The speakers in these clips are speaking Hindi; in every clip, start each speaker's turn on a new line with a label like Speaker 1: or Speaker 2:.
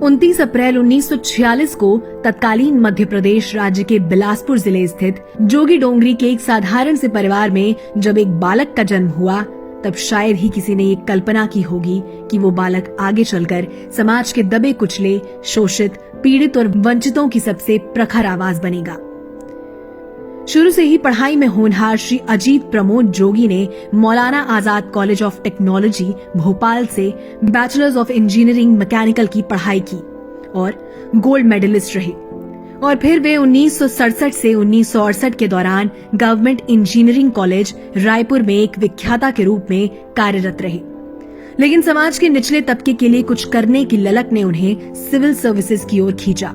Speaker 1: 29 अप्रैल 1946 को तत्कालीन मध्य प्रदेश राज्य के बिलासपुर जिले स्थित जोगी डोंगरी के एक साधारण से परिवार में जब एक बालक का जन्म हुआ, तब शायद ही किसी ने ये कल्पना की होगी कि वो बालक आगे चलकर समाज के दबे कुचले, शोषित, पीड़ित और वंचितों की सबसे प्रखर आवाज बनेगा। शुरू से ही पढ़ाई में होनहार श्री अजीत प्रमोद जोगी ने Maulana Azad college of technology Bhopal से बैचलर्स ऑफ इंजीनियरिंग मैकेनिकल की पढ़ाई की और गोल्ड मेडलिस्ट रहे। और फिर वे 1967 से 1968 के दौरान गवर्नमेंट इंजीनियरिंग कॉलेज रायपुर में एक विख्याता के रूप में कार्यरत रहे। लेकिन समाज के निचले तबके के लिए कुछ करने की ललक ने उन्हें सिविल सर्विसेज की ओर खींचा।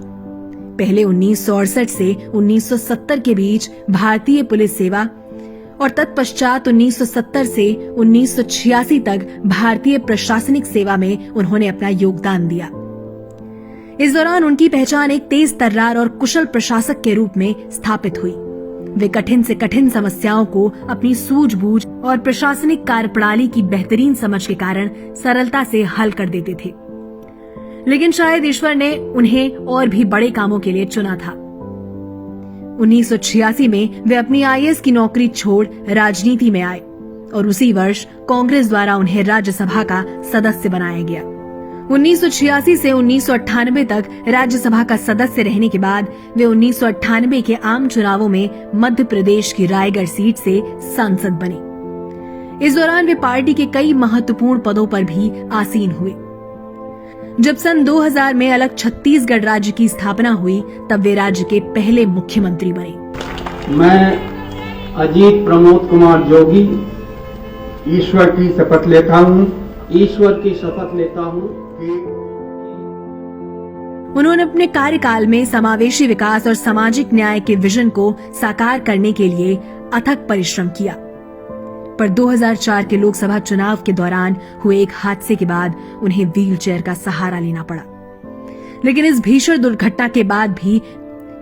Speaker 1: पहले 1968 से 1970 के बीच भारतीय पुलिस सेवा और तत्पश्चात 1970 से 1986 तक भारतीय प्रशासनिक सेवा में उन्होंने अपना योगदान दिया। इस दौरान उनकी पहचान एक तेज तर्रार और कुशल प्रशासक के रूप में स्थापित हुई। वे कठिन से कठिन समस्याओं को अपनी सूझबूझ और प्रशासनिक कार्यप्रणाली की बेहतरीन समझ के कारण सरलता से हल कर देते थे। लेकिन शायद ईश्वर ने उन्हें और भी बड़े कामों के लिए चुना था। 1986 में वे अपनी आईएएस की नौकरी छोड़ राजनीति में आए और उसी वर्ष कांग्रेस द्वारा उन्हें राज्यसभा का सदस्य बनाया गया। 1986 से 1998 तक राज्यसभा का सदस्य रहने के बाद वे 1998 के आम चुनावों में मध्य प्रदेश की रायगढ़ सीट से सांसद बने। इस दौरान वे पार्टी के कई महत्वपूर्ण पदों पर भी आसीन हुए। जब सन 2000 में अलग छत्तीसगढ़ राज्य की स्थापना हुई, तब वे राज्य के पहले मुख्यमंत्री बने।
Speaker 2: मैं अजीत प्रमोद कुमार जोगी ईश्वर की शपथ लेता हूँ कि
Speaker 1: उन्होंने अपने कार्यकाल में समावेशी विकास और सामाजिक न्याय के विजन को साकार करने के लिए अथक परिश्रम किया। पर 2004 के लोकसभा चुनाव के दौरान हुए एक हादसे के बाद उन्हें व्हीलचेयर का सहारा लेना पड़ा। लेकिन इस भीषण दुर्घटना के बाद भी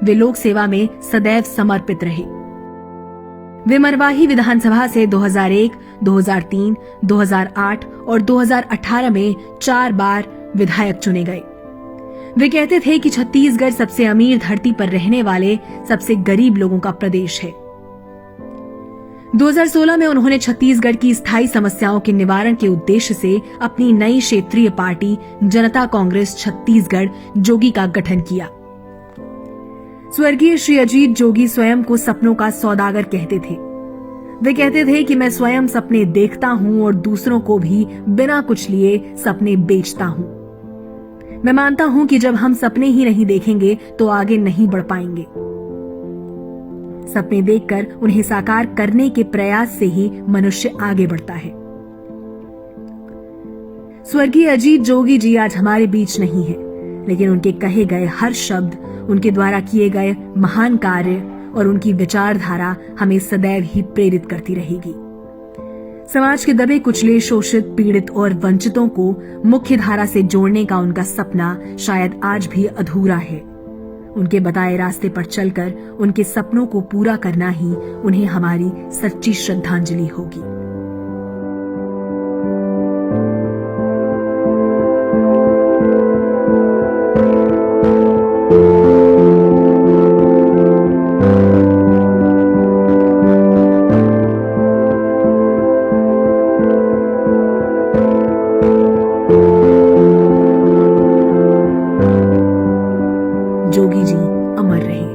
Speaker 1: वे लोक सेवा में सदैव समर्पित रहे। वे मरवाही विधानसभा से 2001, 2003, 2008 और 2018 में 4 बार विधायक चुने गए। वे कहते थे कि छत्तीसगढ़ सबसे अमीर धरती पर रहने वाले सबसे गरीब लोगों का प्रदेश है। 2016 में उन्होंने छत्तीसगढ़ की स्थायी समस्याओं के निवारण के उद्देश्य से अपनी नई क्षेत्रीय पार्टी जनता कांग्रेस छत्तीसगढ़ जोगी का गठन किया। स्वर्गीय श्री अजीत जोगी स्वयं को सपनों का सौदागर कहते थे। वे कहते थे कि मैं स्वयं सपने देखता हूं और दूसरों को भी बिना कुछ लिए सपने बेचता हूं। मैं मानता हूं कि जब हम सपने ही नहीं देखेंगे तो आगे नहीं बढ़ पाएंगे। सपने देखकर उन्हें साकार करने के प्रयास से ही मनुष्य आगे बढ़ता है। स्वर्गीय अजीत जोगी जी आज हमारे बीच नहीं है, लेकिन उनके कहे गए हर शब्द, उनके द्वारा किए गए महान कार्य और उनकी विचारधारा हमें सदैव ही प्रेरित करती रहेगी। समाज के दबे कुचले, शोषित, पीड़ित और वंचितों को मुख्य धारा से जोड़ने का उनका सपना शायद आज भी अधूरा है। उनके बताए रास्ते पर चलकर उनके सपनों को पूरा करना ही उन्हें हमारी सच्ची श्रद्धांजलि होगी। जोगी जी अमर रहे।